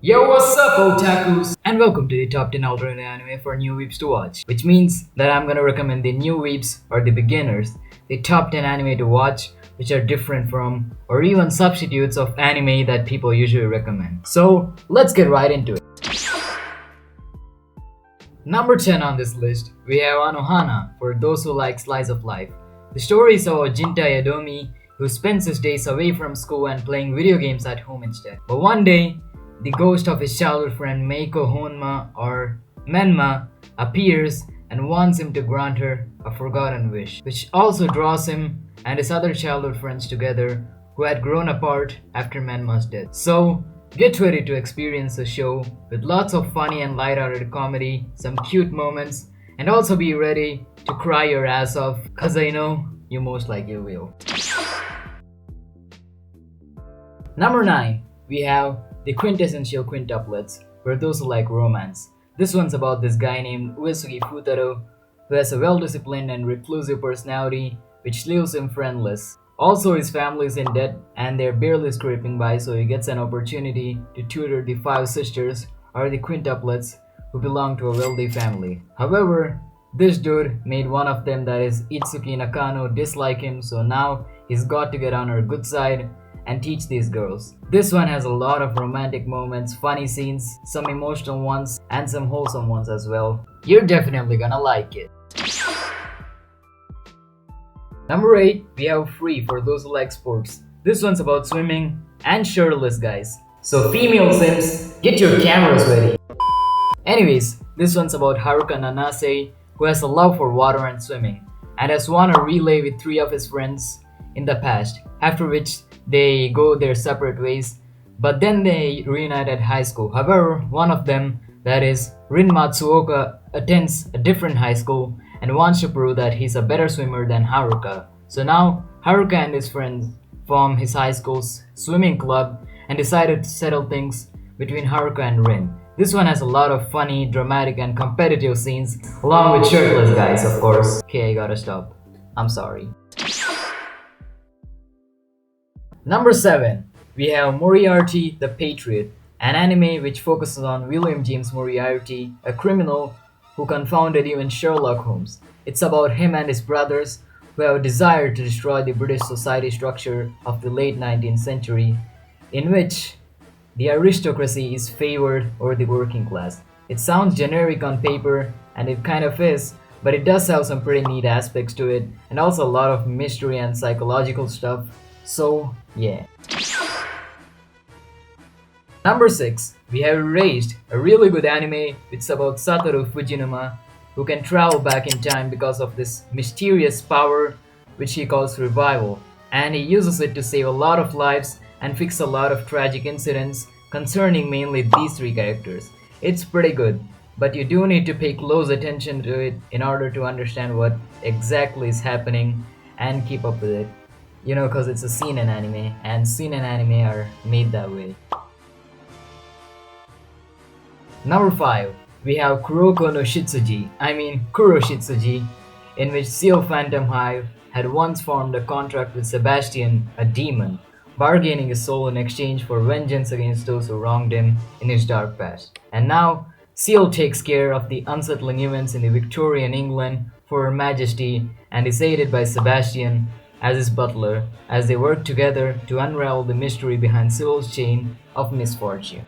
Yo, what's up, Otakus? And welcome to the top 10 alternate anime for new weebs to watch. Which means that I'm gonna recommend the new weebs or the beginners, the top 10 anime to watch which are different from or even substitutes of anime that people usually recommend. So let's get right into it. Number 10 on this list, we have Anohana for those who like slice of life. The story is about Jinta Yadomi who spends his days away from school and playing video games at home instead. But one day, the ghost of his childhood friend Meiko Honma or Menma appears and wants him to grant her a forgotten wish, which also draws him and his other childhood friends together who had grown apart after Menma's death. So, get ready to experience the show with lots of funny and light-hearted comedy, some cute moments, and also be ready to cry your ass off, cause I know you most likely will. Number 9, we have the quintessential quintuplets, for those who like romance. This one's about this guy named Uesugi Futaro, who has a well-disciplined and reclusive personality which leaves him friendless. Also, his family is in debt and they're barely scraping by, so he gets an opportunity to tutor the 5 sisters, or the quintuplets, who belong to a wealthy family. However, this dude made one of them, that is Itsuki Nakano, dislike him, so now he's got to get on her good side and teach these girls. This one has a lot of romantic moments, funny scenes, some emotional ones, and some wholesome ones as well. You're definitely gonna like it. Number 8, we have Free for those who like sports. This one's about swimming and shirtless guys. So female sims, get your cameras ready. Anyways, this one's about Haruka Nanase, who has a love for water and swimming, and has won a relay with 3 of his friends in the past, after which they go their separate ways, but then they reunite at high school. However, one of them, that is Rin Matsuoka, attends a different high school and wants to prove that he's a better swimmer than Haruka. So now, Haruka and his friends form his high school's swimming club and decided to settle things between Haruka and Rin. This one has a lot of funny, dramatic, and competitive scenes, along with shirtless guys, of course. Okay, I gotta stop. I'm sorry. Number 7, we have Moriarty the Patriot, an anime which focuses on William James Moriarty, a criminal who confounded even Sherlock Holmes. It's about him and his brothers who have a desire to destroy the British society structure of the late 19th century, in which the aristocracy is favored over the working class. It sounds generic on paper, and it kind of is, but it does have some pretty neat aspects to it, and also a lot of mystery and psychological stuff. So, yeah. Number 6, we have Erased, a really good anime. It's about Satoru Fujinuma, who can travel back in time because of this mysterious power which he calls revival, and he uses it to save a lot of lives and fix a lot of tragic incidents concerning mainly these 3 characters. It's pretty good, but you do need to pay close attention to it in order to understand what exactly is happening and keep up with it. You know, cause it's a seinen anime, and seinen anime are made that way. Number 5, we have Kuroko no Kuro Shitsuji, in which Seal Phantom Hive had once formed a contract with Sebastian, a demon, bargaining his soul in exchange for vengeance against those who wronged him in his dark past. And now, Seal takes care of the unsettling events in the Victorian England for Her Majesty and is aided by Sebastian as his butler as they work together to unravel the mystery behind Seal's chain of misfortune.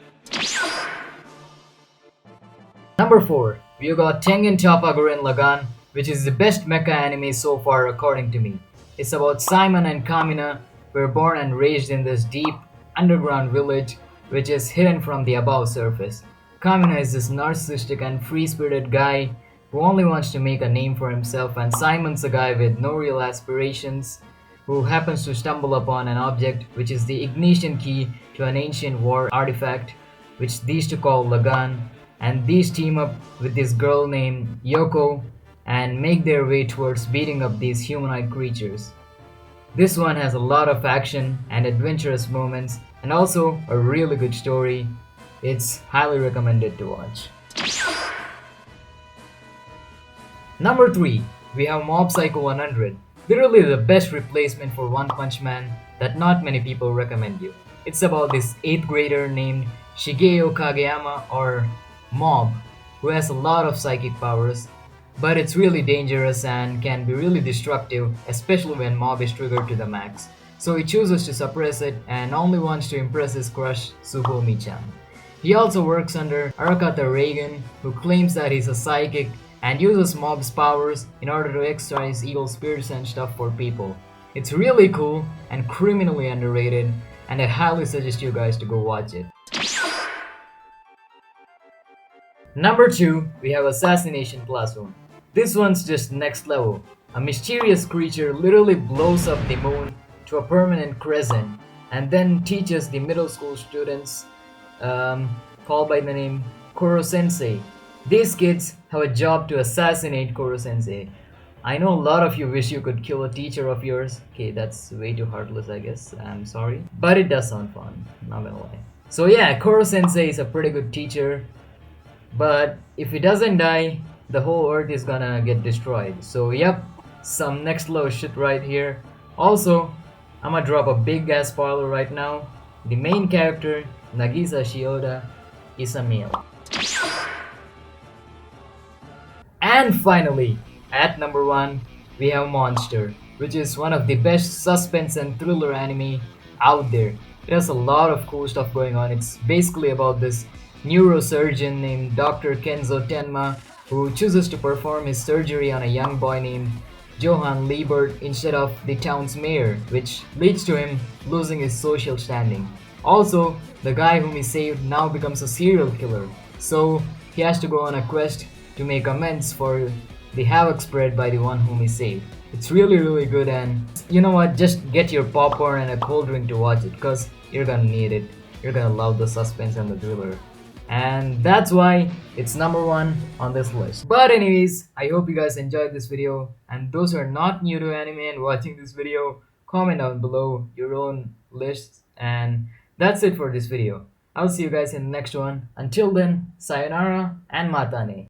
Number 4, we got Tengen Toppa Gurren Lagann, which is the best mecha anime so far according to me. It's about Simon and Kamina, who were born and raised in this deep underground village which is hidden from the above surface. Kamina is this narcissistic and free-spirited guy who only wants to make a name for himself, and Simon's a guy with no real aspirations who happens to stumble upon an object which is the ignition key to an ancient war artifact which these two call Lagan, and these team up with this girl named Yoko and make their way towards beating up these humanoid creatures. This one has a lot of action and adventurous moments and also a really good story. It's highly recommended to watch. Number 3, we have Mob Psycho 100, literally the best replacement for One Punch Man that not many people recommend you. It's about this 8th grader named Shigeo Kageyama, or Mob, who has a lot of psychic powers, but it's really dangerous and can be really destructive, especially when Mob is triggered to the max. So he chooses to suppress it and only wants to impress his crush, Suhomi-chan. He also works under Arakata Reagan, who claims that he's a psychic and uses Mob's powers in order to exorcise evil spirits and stuff for people. It's really cool and criminally underrated, and I highly suggest you guys to go watch it. Number 2, we have Assassination Classroom. This one's just next level. A mysterious creature literally blows up the moon to a permanent crescent and then teaches the middle school students, called by the name Koro Sensei. These kids have a job to assassinate Koro Sensei. I know a lot of you wish you could kill a teacher of yours. Okay, that's way too heartless, I guess. I'm sorry. But it does sound fun, not gonna lie. So yeah, Koro Sensei is a pretty good teacher, but if he doesn't die, the whole earth is gonna get destroyed. So yep, some next level shit right here. Also, I'm gonna drop a big ass spoiler right now. The main character, Nagisa Shioda, is a male. And finally, at number 1, we have Monster, which is one of the best suspense and thriller anime out there. It has a lot of cool stuff going on. It's basically about this neurosurgeon named Dr. Kenzo Tenma, who chooses to perform his surgery on a young boy named Johann Liebert instead of the town's mayor, which leads to him losing his social standing. Also, the guy whom he saved now becomes a serial killer, so he has to go on a quest to make amends for the havoc spread by the one whom he saved. It's really good, and you know what, just get your popcorn and a cold drink to watch it, because you're gonna need it. You're gonna love the suspense and the thriller. And that's why it's number 1 on this list. But anyways, I hope you guys enjoyed this video, and those who are not new to anime and watching this video, comment down below your own lists, and that's it for this video. I'll see you guys in the next one. Until then, sayonara and matane.